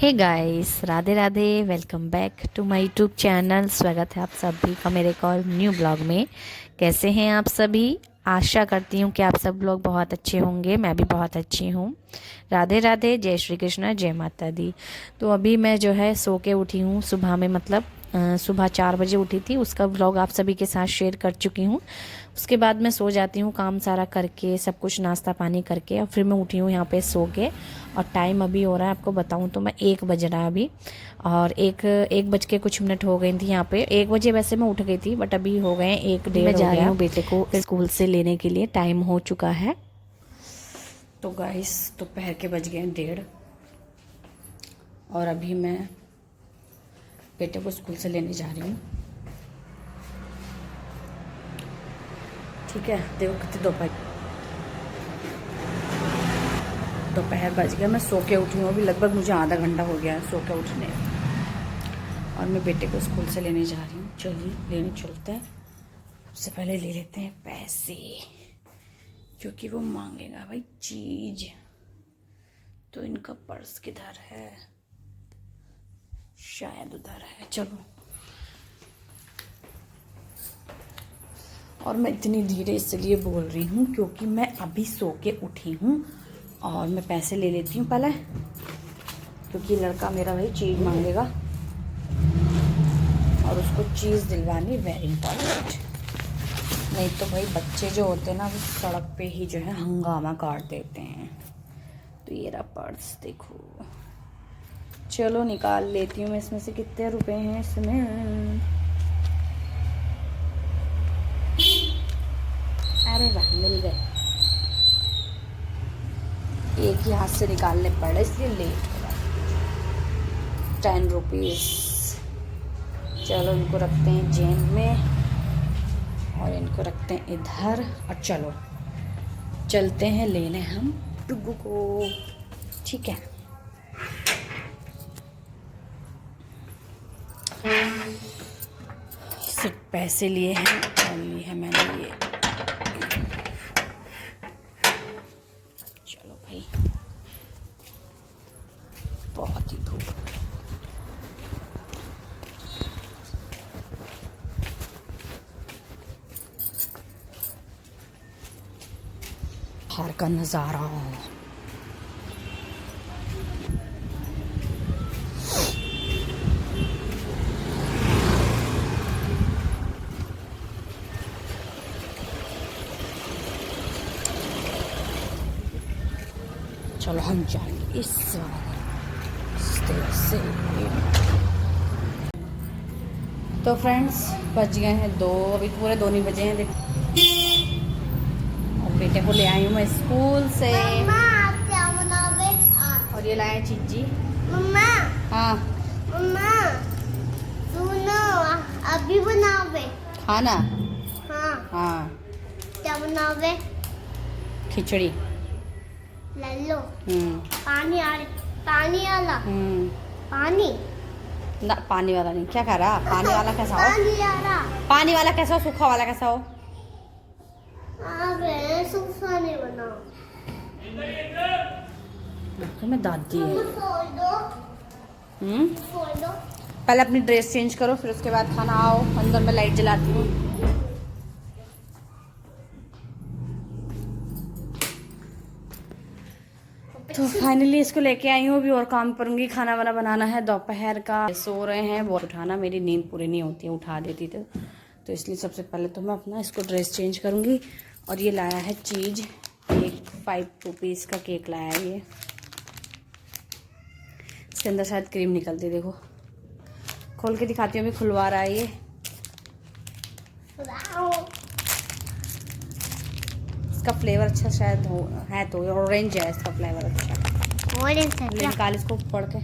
Hey guys, Radhe Radhe. Welcome back to my YouTube channel. स्वागत है आप सभी का मेरे एक और न्यू ब्लॉग में। कैसे हैं आप सभी? आशा करती हूँ कि आप सब लोग बहुत अच्छे होंगे। मैं भी बहुत अच्छी हूँ। राधे राधे, जय श्री कृष्ण, जय माता दी। तो अभी मैं जो है सो के उठी हूँ सुबह में, मतलब सुबह 4 बजे उठी थी। उसका व्लॉग आप सभी के साथ शेयर कर चुकी हूँ। उसके बाद मैं सो जाती हूँ, काम सारा करके, सब कुछ नाश्ता पानी करके, और फिर मैं उठी हूँ यहाँ पे सो के। और टाइम अभी हो रहा है, आपको बताऊँ तो मैं 1 बज रहा है अभी। और एक बज के कुछ मिनट हो गई थी यहाँ पे। 1 बजे वैसे मैं उठ गई थी, बट अभी हो गए 1 डेढ़। मैं जा रही हूँ बेटे को स्कूल से लेने के लिए, टाइम हो चुका है। तो गाइस, दोपहर के बज गए 1:30, और अभी मैं बेटे को स्कूल से लेने जा रही हूँ। ठीक है, देखो कितनी दोपहर बज गया। मैं सो के उठी हूँ अभी, लगभग मुझे आधा घंटा हो गया है सो के उठने। और मैं बेटे को स्कूल से लेने जा रही हूँ। चलिए लेने चलते हैं। सबसे पहले ले लेते हैं पैसे, क्योंकि वो मांगेगा भाई चीज। तो इनका पर्स किधर है? शायद उधर है। चलो। और मैं इतनी धीरे इसलिए बोल रही हूँ क्योंकि मैं अभी सो के उठी हूँ। और मैं पैसे ले लेती हूँ पहले, क्योंकि लड़का मेरा भाई चीज़ मांगेगा और उसको चीज़ दिलवानी वेरी इंपॉर्टेंट। नहीं तो भाई बच्चे जो होते हैं ना, वो सड़क पे ही जो है हंगामा काट देते हैं। तो ये रहा पर्स, देखो। चलो निकाल लेती हूँ मैं इसमें से। कितने रुपए हैं इसमें? अरे वाह, मिल गए। एक ही हाथ से निकालने पड़े, इसलिए लेट हो रहा है। 10 रुपीज़। चलो इनको रखते हैं जेब में, और इनको रखते हैं इधर। और चलो चलते हैं लेने हम टुग्गू को। ठीक है। सिर्फ पैसे लिए हैं और लिए हैं मैंने ये। चलो भाई, बहुत ही धूप। बाहर का नज़ारा। चलो हम जाएंगे इस रास्ते से। तो फ्रेंड्स, बज गए हैं 2, अभी पूरे 2 नहीं बजे हैं। देखो, और बेटे को ले आई हूँ मैं स्कूल से। मम्मा, आप क्या बनावे आज? और ये लाए चीजी। मम्मा। हाँ मम्मा, सुनो, अभी बनावे। खाना। हाँ। हाँ, क्या बनावे? खिचड़ी। ले लो। पानी वाला। पानी। ना, पानी वाला नहीं। क्या कह रहा? पानी वाला कैसा हो? पानी वाला। पानी वाला कैसा हो? सूखा वाला कैसा हो? अबे सूखा नहीं बनाओ। तो मैं दादी है। छोड़ दो। छोड़ दो। पहले अपनी ड्रेस चेंज करो, फिर उसके बाद खाना। आओ अंदर, मैं लाइट जलाती हूँ। तो फाइनली इसको लेके आई हूँ अभी, और काम करूँगी। खाना वाना बनाना है दोपहर का। सो रहे हैं, बहुत उठाना, मेरी नींद पूरी नहीं होती है, उठा देती तो इसलिए सबसे पहले तो मैं अपना इसको ड्रेस चेंज करूँगी। और ये लाया है चीज़, एक 5 रुपीज़ का केक लाया है ये। इसके अंदर शायद क्रीम निकलती, देखो खोल के दिखाती हूँ। अभी खुलवा रहा है ये। इसका फ्लेवर अच्छा शायद है, तो ऑरेंज है इसका फ्लेवर अच्छा। ऑरेंज है क्या? निकाल इसको पड़ के।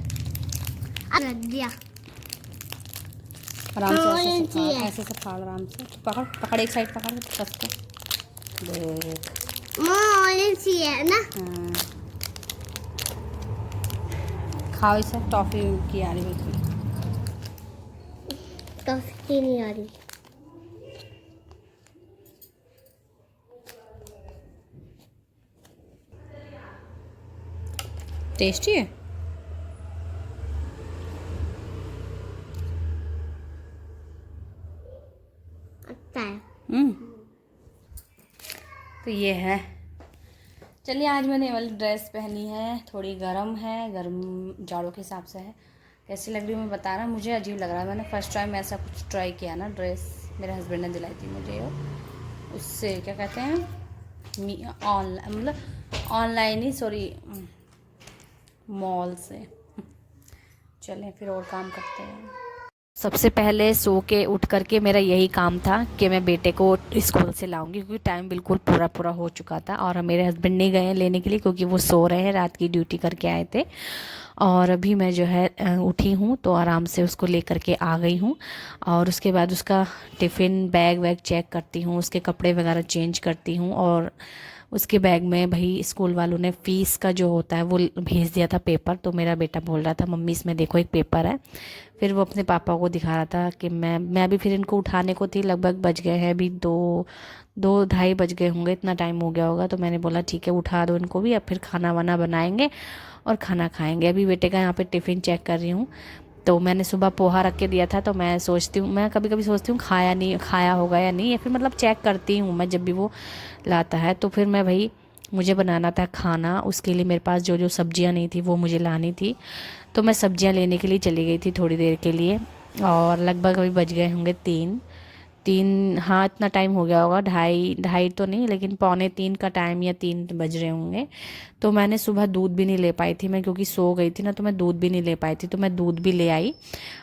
रख दिया। आराम से ऑरेंज ही है। ऐसे से फाड़, आराम से पकड़ पकड़, एक साइड पकड़ कस के। देख, ऑरेंज ही है ना? हाँ। खाओ इसे, टॉफी की आ रही बिल्कुल। टॉफी नहीं आ रही। टेस्टी है। तो ये है। चलिए आज मैंने ये वाली ड्रेस पहनी है, थोड़ी गर्म है, गर्म जाड़ों के हिसाब से है। कैसी लग रही है मैं बता रहा, मुझे अजीब लग रहा है। मैंने फ़र्स्ट टाइम ऐसा कुछ ट्राई किया ना, ड्रेस मेरे हस्बैंड ने दिलाई थी मुझे वो, उससे क्या कहते हैं ऑनलाइन, मतलब ऑनलाइन ही, सॉरी मॉल से। चलें फिर और काम करते हैं। सबसे पहले सो के उठ करके मेरा यही काम था कि मैं बेटे को स्कूल से लाऊंगी, क्योंकि टाइम बिल्कुल पूरा पूरा हो चुका था और मेरे हस्बैंड नहीं गए हैं लेने के लिए, क्योंकि वो सो रहे हैं, रात की ड्यूटी करके आए थे। और अभी मैं जो है उठी हूँ तो आराम से उसको लेकर के आ गई हूँ। और उसके बाद उसका टिफ़िन बैग वैग चेक करती हूँ, उसके कपड़े वगैरह चेंज करती हूँ। और उसके बैग में भाई स्कूल वालों ने फ़ीस का जो होता है वो भेज दिया था पेपर। तो मेरा बेटा बोल रहा था मम्मी इसमें देखो एक पेपर है। फिर वो अपने पापा को दिखा रहा था कि मैं भी फिर इनको उठाने को थी, लगभग बज गए हैं अभी 2-2:30 बज गए होंगे, इतना टाइम हो गया होगा। तो मैंने बोला ठीक है उठा दो इनको भी, अब फिर खाना वाना बनाएंगे और खाना खाएंगे। अभी बेटे का यहाँ पे टिफ़िन चेक कर रही हूँ। तो मैंने सुबह पोहा रख के दिया था, तो मैं सोचती हूँ, मैं कभी कभी सोचती हूँ खाया होगा या नहीं, या फिर मतलब चेक करती हूँ मैं जब भी वो लाता है। तो फिर मैं भाई मुझे बनाना था खाना, उसके लिए मेरे पास जो जो सब्जियां नहीं थी वो मुझे लानी थी। तो मैं सब्जियां लेने के लिए चली गई थी थोड़ी देर के लिए। और लगभग अभी बज गए होंगे 3, हाँ इतना टाइम हो गया होगा, 2:30 तो नहीं लेकिन 2:45 का टाइम या 3 बज रहे होंगे। तो मैंने सुबह दूध भी नहीं ले पाई थी मैं, क्योंकि सो गई थी ना, तो मैं दूध भी नहीं ले पाई थी। तो मैं दूध भी ले आई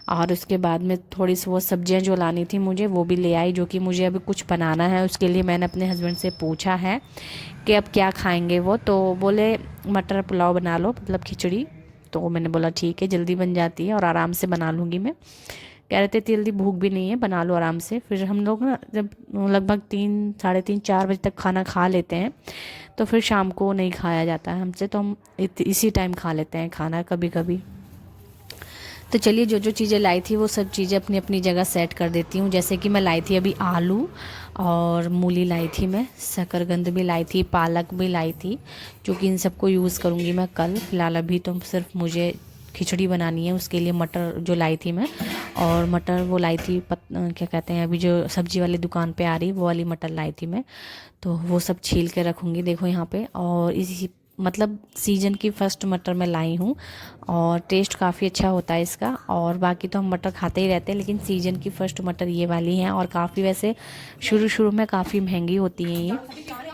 और उसके बाद में थोड़ी सी वो सब्जियां जो लानी थी मुझे वो भी ले आई, जो कि मुझे अभी कुछ बनाना है। उसके लिए मैंने अपने हस्बैंड से पूछा है कि अब क्या खाएँगे वो। तो बोले मटर पुलाव बना लो, मतलब खिचड़ी। तो मैंने बोला ठीक है, जल्दी बन जाती है और आराम से बना लूँगी मैं। कह रहे थे जल्दी भूख भी नहीं है, बना लो आराम से। फिर हम लोग ना जब लगभग 3, साढ़े 3, 4 बजे तक खाना खा लेते हैं, तो फिर शाम को नहीं खाया जाता है हमसे, तो हम इसी टाइम खा लेते हैं खाना कभी कभी। तो चलिए जो जो चीज़ें लाई थी वो सब चीज़ें अपनी अपनी जगह सेट कर देती हूँ। जैसे कि मैं लाई थी अभी आलू और मूली लाई थी, मैं शकरकंद भी लाई थी, पालक भी लाई थी, जो कि इन सबको यूज़ करूँगी मैं कल। फिलहाल अभी तो सिर्फ मुझे खिचड़ी बनानी है, उसके लिए मटर जो लाई थी मैं, और मटर वो लाई थी क्या कहते हैं, अभी जो सब्जी वाली दुकान पे आ रही वो वाली मटर लाई थी मैं। तो वो सब छील के रखूँगी देखो यहाँ पे। और इसी मतलब सीजन की फ़र्स्ट मटर मैं लाई हूँ और टेस्ट काफ़ी अच्छा होता है इसका। और बाकी तो हम मटर खाते ही रहते हैं, लेकिन सीजन की फ़र्स्ट मटर ये वाली हैं। और काफ़ी वैसे शुरू में काफ़ी महंगी होती हैं ये,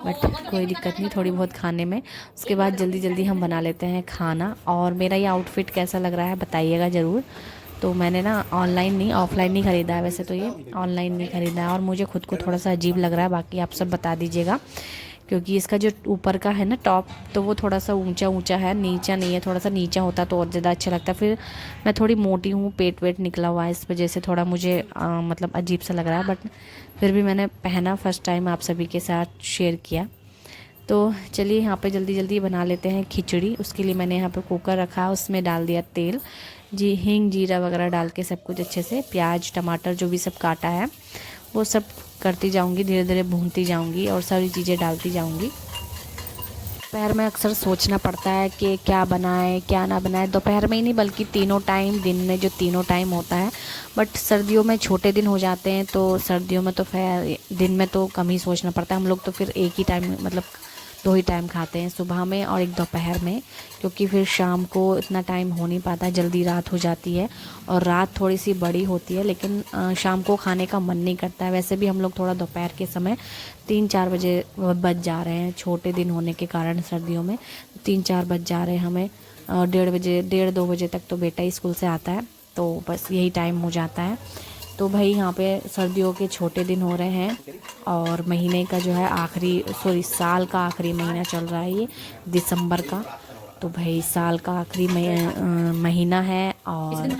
बट कोई दिक्कत नहीं थोड़ी बहुत खाने में। उसके बाद जल्दी जल्दी हम बना लेते हैं खाना। और मेरा ये आउटफिट कैसा लग रहा है बताइएगा ज़रूर। तो मैंने ना ऑनलाइन नहीं ऑफ़लाइन नहीं ख़रीदा है, वैसे तो ये ऑनलाइन नहीं ख़रीदा है और मुझे खुद को थोड़ा सा अजीब लग रहा है। बाकी आप सब बता दीजिएगा, क्योंकि इसका जो ऊपर का है ना टॉप, तो वो थोड़ा सा ऊंचा है, नीचा नहीं है। थोड़ा सा नीचा होता तो और ज़्यादा अच्छा लगता। फिर मैं थोड़ी मोटी हूँ, पेट वेट निकला हुआ है, इस वजह से थोड़ा मुझे मतलब अजीब सा लग रहा है, बट फिर भी मैंने पहना फ़र्स्ट टाइम, आप सभी के साथ शेयर किया। तो चलिए यहाँ पे जल्दी जल्दी बना लेते हैं खिचड़ी। उसके लिए मैंने यहाँ पे कुकर रखा, उसमें डाल दिया तेल, जी हींग जीरा वगैरह डाल के सब कुछ अच्छे से, प्याज टमाटर जो भी सब काटा है वो सब करती जाऊंगी, धीरे धीरे भूनती जाऊंगी और सारी चीज़ें डालती जाऊंगी। दोपहर में अक्सर सोचना पड़ता है कि क्या बनाए क्या ना बनाए, दोपहर में ही नहीं बल्कि तीनों टाइम, दिन में जो तीनों टाइम होता है। बट सर्दियों में छोटे दिन हो जाते हैं, तो सर्दियों में तो फिर दिन में तो कम ही सोचना पड़ता है। हम लोग तो फिर एक ही टाइम मतलब 2 ही टाइम खाते हैं, सुबह में और एक दोपहर में, क्योंकि फिर शाम को इतना टाइम हो नहीं पाता, जल्दी रात हो जाती है और रात थोड़ी सी बड़ी होती है, लेकिन शाम को खाने का मन नहीं करता है। वैसे भी हम लोग थोड़ा दोपहर के समय 3-4 बजे बज जा रहे हैं, छोटे दिन होने के कारण सर्दियों में 3-4 बज जा रहे हैं हमें। 1:30 बजे 1:30-2 बजे तक तो बेटा स्कूल से आता है, तो बस यही टाइम हो जाता है। तो भाई यहाँ पे सर्दियों के छोटे दिन हो रहे हैं और महीने का जो है साल का आखिरी महीना चल रहा है ये दिसंबर का। तो भाई साल का आखिरी महीना है और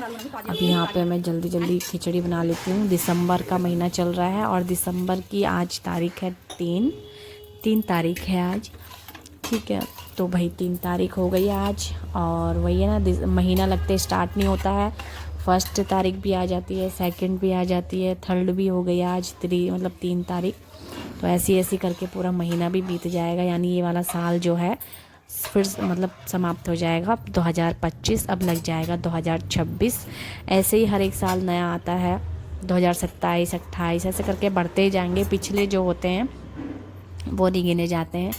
अभी यहाँ पे मैं जल्दी जल्दी खिचड़ी बना लेती हूँ। दिसंबर का महीना चल रहा है और दिसंबर की आज तारीख है 3 तारीख है आज, ठीक है। तो भाई 3 तारीख हो गई आज और वही है ना, महीना लगते स्टार्ट नहीं होता है। 1 तारीख भी आ जाती है, 2 भी आ जाती है, 3 भी हो गई आज, 3 तारीख। तो ऐसी करके पूरा महीना भी बीत जाएगा, यानी ये वाला साल जो है फिर मतलब समाप्त हो जाएगा। 2025 अब लग जाएगा 2026। ऐसे ही हर एक साल नया आता है, 2027, 28 ऐसे करके बढ़ते ही जाएंगे। पिछले जो होते हैं वो नहीं गिने जाते हैं।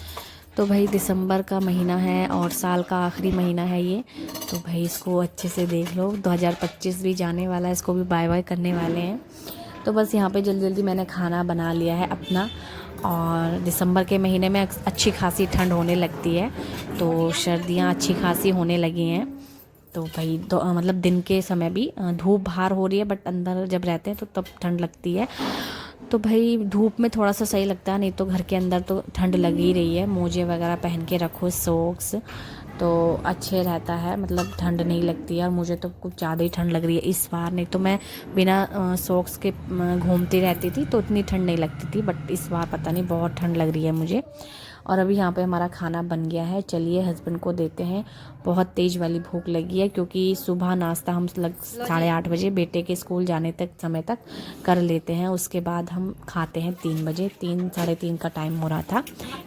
तो भाई दिसंबर का महीना है और साल का आखिरी महीना है ये, तो भाई इसको अच्छे से देख लो। 2025 भी जाने वाला है, इसको भी बाय बाय करने वाले हैं। तो बस यहाँ पे जल्दी जल्दी मैंने खाना बना लिया है अपना। और दिसंबर के महीने में अच्छी खासी ठंड होने लगती है, तो सर्दियाँ अच्छी खासी होने लगी हैं। तो भाई मतलब दिन के समय भी धूप बाहर हो रही है, बट अंदर जब रहते हैं तो तब ठंड लगती है। तो भाई धूप में थोड़ा सा सही लगता है, नहीं तो घर के अंदर तो ठंड लग ही रही है। मोजे वगैरह पहन के रखो, सॉक्स, तो अच्छे रहता है, मतलब ठंड नहीं लगती है। और मुझे तो कुछ ज़्यादा ही ठंड लग रही है इस बार, नहीं तो मैं बिना सॉक्स के घूमती रहती थी तो इतनी ठंड नहीं लगती थी, बट इस बार पता नहीं बहुत ठंड लग रही है मुझे। और अभी यहाँ पे हमारा खाना बन गया है, चलिए हस्बैंड को देते हैं। बहुत तेज़ वाली भूख लगी है, क्योंकि सुबह नाश्ता हम 8:30 बजे बेटे के स्कूल जाने तक समय तक कर लेते हैं। उसके बाद हम खाते हैं 3 बजे, 3 साढ़े 3 का टाइम हो रहा था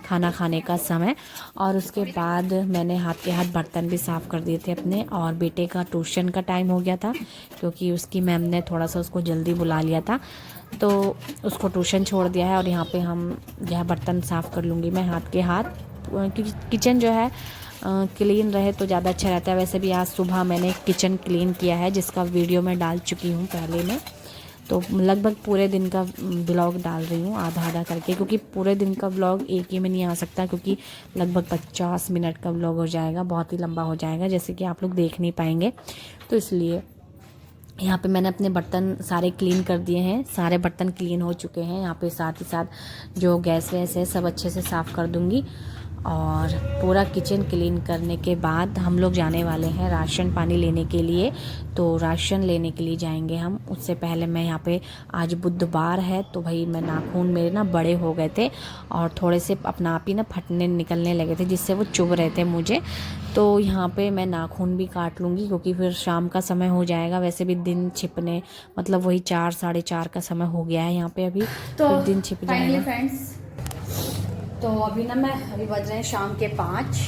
खाना खाने का समय। और उसके बाद मैंने हाथ के हाथ बर्तन भी साफ़ कर दिए थे अपने। और बेटे का ट्यूशन का टाइम हो गया था, क्योंकि उसकी मैम ने थोड़ा सा उसको जल्दी बुला लिया था, तो उसको ट्यूशन छोड़ दिया है। और यहाँ पे हम यह बर्तन साफ़ कर लूँगी मैं हाथ के हाथ, क्योंकि किचन जो है क्लीन रहे तो ज़्यादा अच्छा रहता है। वैसे भी आज सुबह मैंने किचन क्लीन किया है, जिसका वीडियो मैं डाल चुकी हूँ पहले में। तो लगभग पूरे दिन का ब्लॉग डाल रही हूँ आधा आधा करके, क्योंकि पूरे दिन का ब्लॉग एक ही में नहीं आ सकता, क्योंकि लगभग 50 मिनट का ब्लॉग हो जाएगा, बहुत ही लंबा हो जाएगा, जैसे कि आप लोग देख नहीं पाएंगे। तो इसलिए यहाँ पे मैंने अपने बर्तन सारे क्लीन कर दिए हैं, सारे बर्तन क्लीन हो चुके हैं। यहाँ पे साथ ही साथ जो गैस वैस है सब अच्छे से साफ़ कर दूँगी। और पूरा किचन क्लीन करने के बाद हम लोग जाने वाले हैं राशन पानी लेने के लिए। तो राशन लेने के लिए जाएंगे हम। उससे पहले मैं यहाँ पे, आज बुधवार है, तो भाई मैं नाखून मेरे ना बड़े हो गए थे और थोड़े से अपना आप ही ना फटने निकलने लगे थे, जिससे वो चुभ रहे थे मुझे। तो यहाँ पे मैं नाखून भी काट लूँगी, क्योंकि फिर शाम का समय हो जाएगा। वैसे भी दिन छिपने, मतलब वही 4 साढ़े 4 का समय हो गया है यहाँ पे अभी, तो दिन छिप जाएगा। फ्रेंड्स, तो अभी बज रहे हैं शाम के 5।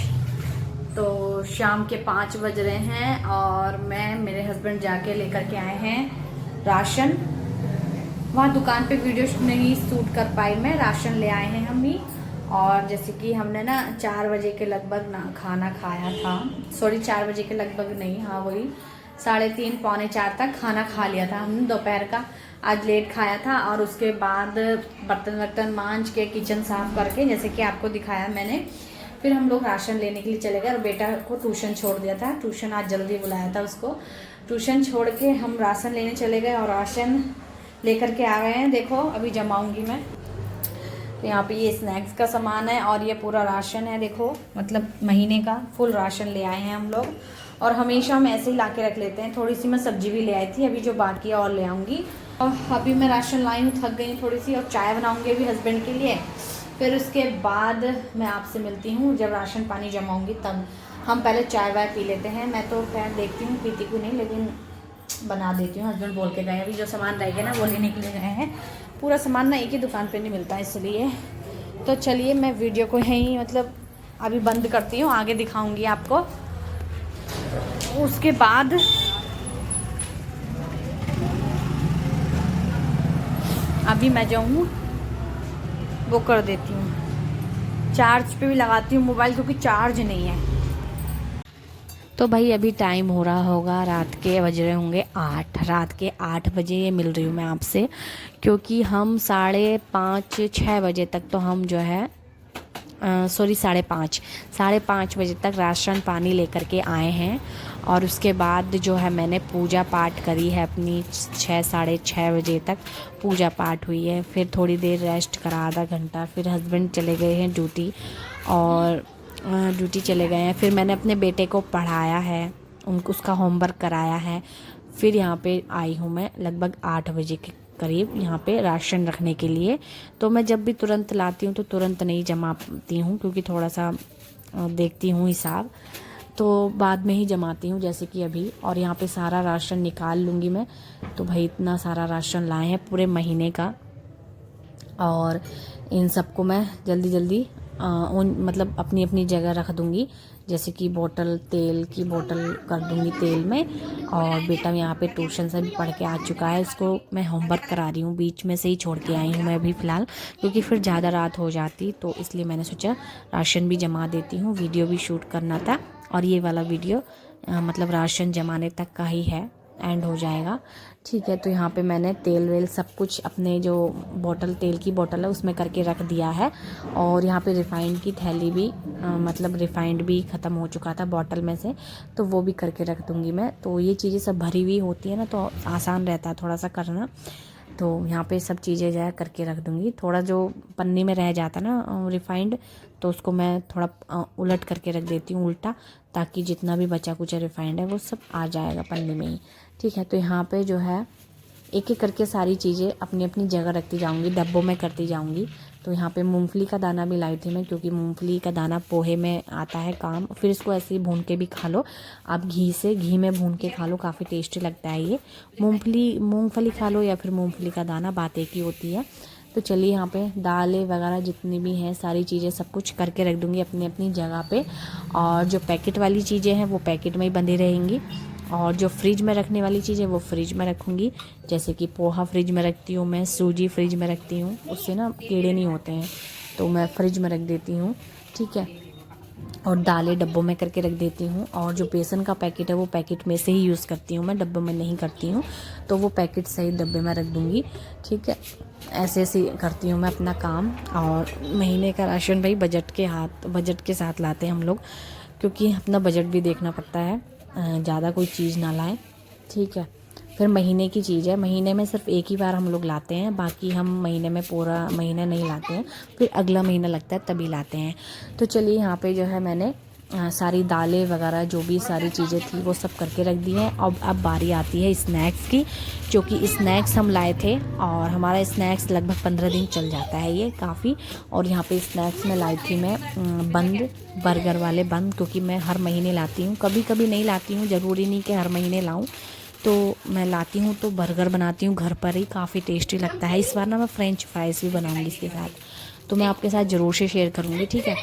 तो शाम के 5 बज रहे हैं और मेरे हस्बैंड जाके लेकर के आए हैं राशन। वहाँ दुकान पे वीडियो नहीं शूट कर पाई मैं, राशन ले आए हैं हम ही। और जैसे कि हमने ना 4 बजे के लगभग ना खाना खाया था, सॉरी 4 बजे के लगभग नहीं, हाँ वही 3:30 पौने 4 तक खाना खा लिया था हमने दोपहर का। आज लेट खाया था। और उसके बाद बर्तन मांज के किचन साफ़ करके, जैसे कि आपको दिखाया मैंने, फिर हम लोग राशन लेने के लिए चले गए। और बेटा को ट्यूशन छोड़ दिया था, ट्यूशन आज जल्दी बुलाया था उसको। ट्यूशन छोड़ के हम राशन लेने चले गए और राशन लेकर के आ गए हैं। देखो अभी जमाऊंगी मैं। तो यहाँ पे ये स्नैक्स का सामान है और ये पूरा राशन है, देखो मतलब महीने का फुल राशन ले आए हैं हम लोग। और हमेशा हम ऐसे ही ला के रख लेते हैं। थोड़ी सी मैं सब्जी भी ले आई थी, अभी जो बाकी है और ले आऊँगी। और अभी मैं राशन लाई हूँ, थक गई थोड़ी सी, और चाय बनाऊँगी अभी हस्बैंड के लिए। फिर उसके बाद मैं आपसे मिलती हूँ जब राशन पानी जमाऊँगी, तब हम पहले चाय वाय पी लेते हैं। मैं तो खैर देखती हूँ, पीती को नहीं, लेकिन बना देती हूँ। हस्बैंड बोल के गए, अभी जो सामान रह गया ना वो लेने के लिए गए हैं। पूरा सामान ना एक ही दुकान पे नहीं मिलता, इसलिए। तो चलिए मैं वीडियो को यहीं मतलब अभी बंद करती हूँ, आगे दिखाऊंगी आपको। उसके बाद अभी मैं जाऊँ वो कर देती हूँ, चार्ज पे भी लगाती हूँ मोबाइल, क्योंकि चार्ज नहीं है। तो भाई अभी टाइम हो रहा होगा, रात के बज रहे होंगे 8, रात के 8 बजे ये मिल रही हूँ मैं आपसे, क्योंकि हम 5:30-6 बजे तक तो हम जो है सॉरी 5:30 बजे तक राशन पानी लेकर के आए हैं। और उसके बाद जो है मैंने पूजा पाठ करी है अपनी, 6-6:30 बजे तक पूजा पाठ हुई है। फिर थोड़ी देर रेस्ट करा, आधा घंटा। फिर हस्बैंड चले गए हैं ड्यूटी, और ड्यूटी चले गए हैं। फिर मैंने अपने बेटे को पढ़ाया है, उसका होमवर्क कराया है। फिर यहाँ पे आई हूँ मैं लगभग 8 बजे के करीब यहाँ पे राशन रखने के लिए। तो मैं जब भी तुरंत लाती हूँ तो तुरंत नहीं जमाती हूँ, क्योंकि थोड़ा सा देखती हूँ हिसाब, तो बाद में ही जमाती हूँ, जैसे कि अभी। और यहाँ पे सारा राशन निकाल लूँगी मैं। तो भाई इतना सारा राशन लाए हैं पूरे महीने का, और इन सबको मैं जल्दी जल्दी मतलब अपनी अपनी जगह रख दूँगी, जैसे कि बोतल, तेल की बोतल कर दूँगी तेल में। और बेटा यहाँ पे ट्यूशन से भी पढ़ के आ चुका है, इसको मैं होमवर्क करा रही हूँ, बीच में से ही छोड़ के आई हूँ मैं अभी फ़िलहाल, क्योंकि फिर ज़्यादा रात हो जाती, तो इसलिए मैंने सोचा राशन भी जमा देती हूँ। वीडियो भी शूट करना था, और ये वाला वीडियो मतलब राशन जमाने तक का ही है, एंड हो जाएगा। ठीक है, तो यहाँ पे मैंने तेल वेल सब कुछ अपने जो बोतल, तेल की बोतल है उसमें करके रख दिया है। और यहाँ पे रिफ़ाइंड की थैली भी मतलब रिफ़ाइंड भी ख़त्म हो चुका था बॉटल में से, तो वो भी करके रख दूँगी मैं। तो ये चीज़ें सब भरी हुई होती है ना, तो आसान रहता है थोड़ा सा करना। तो यहाँ पे सब चीज़ें जो है करके रख दूँगी। थोड़ा जो पन्नी में रह जाता ना रिफ़ाइंड, तो उसको मैं थोड़ा उलट करके रख देती हूँ उल्टा, ताकि जितना भी बचा कुचा रिफ़ाइंड है वो सब आ जाएगा पन्नी में ही। ठीक है, तो यहाँ पे जो है एक एक करके सारी चीज़ें अपनी अपनी जगह रखती जाऊँगी, डब्बों में करती जाऊँगी। तो यहाँ पे मूंगफली का दाना भी लाई थी मैं, क्योंकि मूंगफली का दाना पोहे में आता है काम। फिर इसको ऐसे ही भून के भी खा लो आप, घी में भून के खा लो, काफ़ी टेस्टी लगता है ये। मूंगफली खा लो या फिर मूंगफली का दाना, बात एक ही होती है। तो चलिए यहाँ पे दालें वगैरह जितनी भी हैं सारी चीज़ें सब कुछ करके रख दूँगी अपनी अपनी जगह पे। और जो पैकेट वाली चीज़ें हैं वो पैकेट में ही बंधी रहेंगी, और जो फ्रिज में रखने वाली चीज़ है वो फ्रिज में रखूँगी। जैसे कि पोहा फ्रिज में रखती हूँ मैं, सूजी फ्रिज में रखती हूँ, उससे ना कीड़े नहीं होते हैं, तो मैं फ्रिज में रख देती हूँ। ठीक है, और दालें डब्बों में करके रख देती हूँ। और जो बेसन का पैकेट है वो पैकेट में से ही यूज़ करती हूँ मैं, डब्बों में नहीं करती हूँ, तो वो पैकेट सही डब्बे में रख दूँगी। ठीक है, ऐसे ऐसे करती हूँ मैं अपना काम। और महीने का राशन भाई बजट के साथ लाते हैं हम लोग, क्योंकि अपना बजट भी देखना पड़ता है, ज़्यादा कोई चीज़ ना लाएं। ठीक है, फिर महीने की चीज़ है, महीने में सिर्फ एक ही बार हम लोग लाते हैं, बाकी हम महीने में पूरा महीना नहीं लाते हैं, फिर अगला महीना लगता है तभी लाते हैं। तो चलिए यहाँ पे जो है मैंने सारी दालें वगैरह जो भी सारी चीज़ें थी वो सब करके रख दी हैं। अब बारी आती है स्नैक्स की, जो कि स्नैक्स हम लाए थे, और हमारा स्नैक्स लगभग 15 दिन चल जाता है ये काफ़ी। और यहाँ पे स्नैक्स में लाई थी मैं बर्गर वाले बंद, क्योंकि मैं हर महीने लाती हूँ, कभी कभी नहीं लाती हूँ, ज़रूरी नहीं कि हर महीने लाऊँ। तो मैं लाती हूँ तो बर्गर बनाती हूँ घर पर ही, काफ़ी टेस्टी लगता है। इस बार ना मैं फ्रेंच फ्राइज़ भी बनाऊँगी इसके साथ, तो मैं आपके साथ ज़रूर से शेयर करूँगी। ठीक है,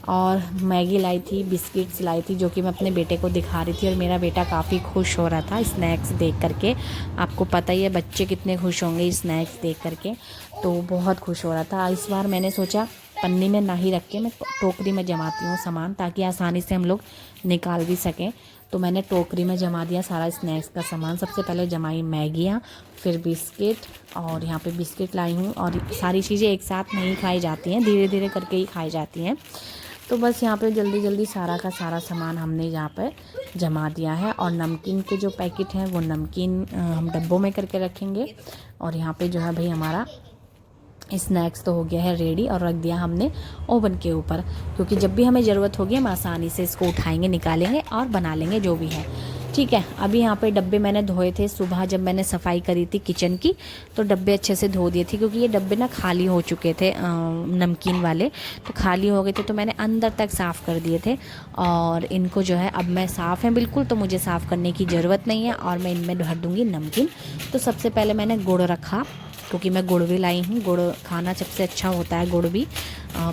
और मैगी लाई थी, बिस्किट्स लाई थी, जो कि मैं अपने बेटे को दिखा रही थी, और मेरा बेटा काफ़ी खुश हो रहा था स्नैक्स देख करके। आपको पता ही है बच्चे कितने खुश होंगे स्नैक्स देख करके, तो बहुत खुश हो रहा था। इस बार मैंने सोचा पन्नी में ना ही रख के मैं टोकरी में जमाती हूँ सामान, ताकि आसानी से हम लोग निकाल भी सकें। तो मैंने टोकरी में जमा दिया सारा स्नैक्स का सामान। सबसे पहले जमाई मैगियाँ, फिर बिस्किट, और यहाँ पे बिस्किट लाई हूँ। और सारी चीज़ें एक साथ नहीं खाई जाती हैं, धीरे धीरे करके ही खाई जाती हैं। तो बस यहाँ पे जल्दी जल्दी सारा का सारा सामान हमने यहाँ पे जमा दिया है। और नमकीन के जो पैकेट हैं वो नमकीन हम डब्बों में करके रखेंगे। और यहाँ पे जो है भाई हमारा स्नैक्स तो हो गया है रेडी, और रख दिया हमने ओवन के ऊपर, क्योंकि जब भी हमें ज़रूरत होगी हम आसानी से इसको उठाएंगे, निकालेंगे और बना लेंगे जो भी है। ठीक है, अभी यहाँ पे डब्बे मैंने धोए थे सुबह जब मैंने सफाई करी थी किचन की, तो डब्बे अच्छे से धो दिए थे, क्योंकि ये डब्बे ना खाली हो चुके थे नमकीन वाले, तो खाली हो गए थे, तो मैंने अंदर तक साफ़ कर दिए थे। और इनको जो है अब मैं साफ़ है बिल्कुल, तो मुझे साफ़ करने की ज़रूरत नहीं है, और मैं इनमें भर दूँगी नमकीन। तो सबसे पहले मैंने गुड़ रखा, क्योंकि मैं गुड़ भी लाई हूँ, गुड़ खाना सबसे अच्छा होता है, गुड़ भी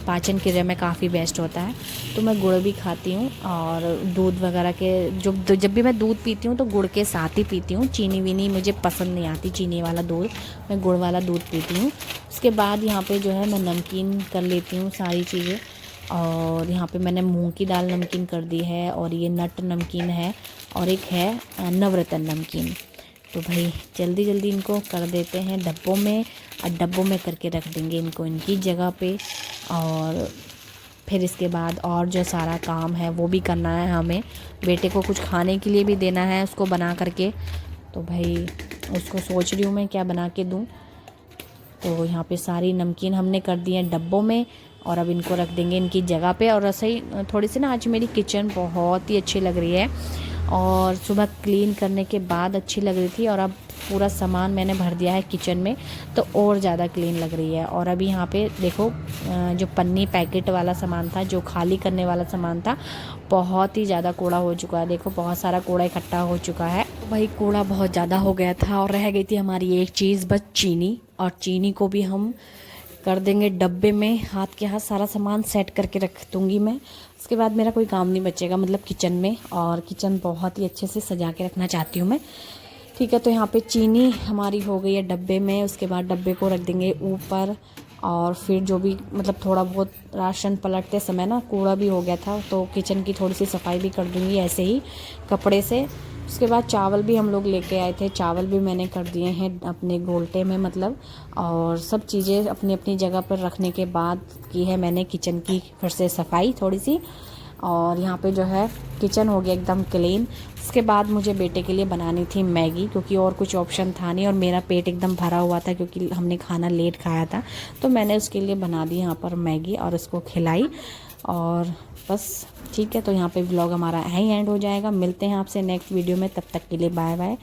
पाचन क्रिया में काफ़ी बेस्ट होता है, तो मैं गुड़ भी खाती हूँ। और दूध वगैरह के जब भी मैं दूध पीती हूँ तो गुड़ के साथ ही पीती हूँ, चीनी वीनी मुझे पसंद नहीं आती, चीनी वाला दूध, मैं गुड़ वाला दूध पीती हूँ। उसके बाद यहाँ पे जो है मैं नमकीन कर लेती हूँ सारी चीज़ें। और यहाँ पे मैंने मूंग की दाल नमकीन कर दी है, और ये नट नमकीन है, और एक है नवरत्न नमकीन। तो भाई जल्दी जल्दी इनको कर देते हैं डब्बों में, और डब्बों में करके रख देंगे इनको इनकी जगह पे। और फिर इसके बाद और जो सारा काम है वो भी करना है हमें, बेटे को कुछ खाने के लिए भी देना है उसको बना करके, तो भाई उसको सोच रही हूँ मैं क्या बना के दूँ। तो यहाँ पे सारी नमकीन हमने कर दी है डब्बों में, और अब इनको रख देंगे इनकी जगह पे। और रसोई थोड़ी सी ना आज मेरी किचन बहुत ही अच्छी लग रही है, और सुबह क्लीन करने के बाद अच्छी लग रही थी, और अब पूरा सामान मैंने भर दिया है किचन में, तो और ज़्यादा क्लीन लग रही है। और अभी यहाँ पे देखो जो पन्नी पैकेट वाला सामान था, जो खाली करने वाला सामान था, बहुत ही ज़्यादा कूड़ा हो चुका है। देखो बहुत सारा कूड़ा इकट्ठा हो चुका है, वही कूड़ा बहुत ज़्यादा हो गया था। और रह गई थी हमारी एक चीज़ बस, चीनी, और चीनी को भी हम कर देंगे डब्बे में। हाथ के हाथ सारा सामान सेट करके रख दूँगी मैं, इसके बाद मेरा कोई काम नहीं बचेगा मतलब किचन में, और किचन बहुत ही अच्छे से सजा के रखना चाहती हूँ मैं। ठीक है, तो यहाँ पे चीनी हमारी हो गई है डब्बे में। उसके बाद डब्बे को रख देंगे ऊपर, और फिर जो भी मतलब थोड़ा बहुत राशन पलटते समय ना कूड़ा भी हो गया था, तो किचन की थोड़ी सी सफाई भी कर दूँगी ऐसे ही कपड़े से। उसके बाद चावल भी हम लोग लेके आए थे, चावल भी मैंने कर दिए हैं अपने गोल्टे में मतलब, और सब चीज़ें अपनी अपनी जगह पर रखने के बाद की है मैंने किचन की फिर से सफाई थोड़ी सी। और यहाँ पे जो है किचन हो गया एकदम क्लीन। उसके बाद मुझे बेटे के लिए बनानी थी मैगी, क्योंकि और कुछ ऑप्शन था नहीं, और मेरा पेट एकदम भरा हुआ था क्योंकि हमने खाना लेट खाया था। तो मैंने उसके लिए बना दी यहाँ पर मैगी और उसको खिलाई, और बस ठीक है। तो यहाँ पे व्लॉग हमारा यहीं एंड हो जाएगा। मिलते हैं आपसे नेक्स्ट वीडियो में, तब तक के लिए बाय बाय।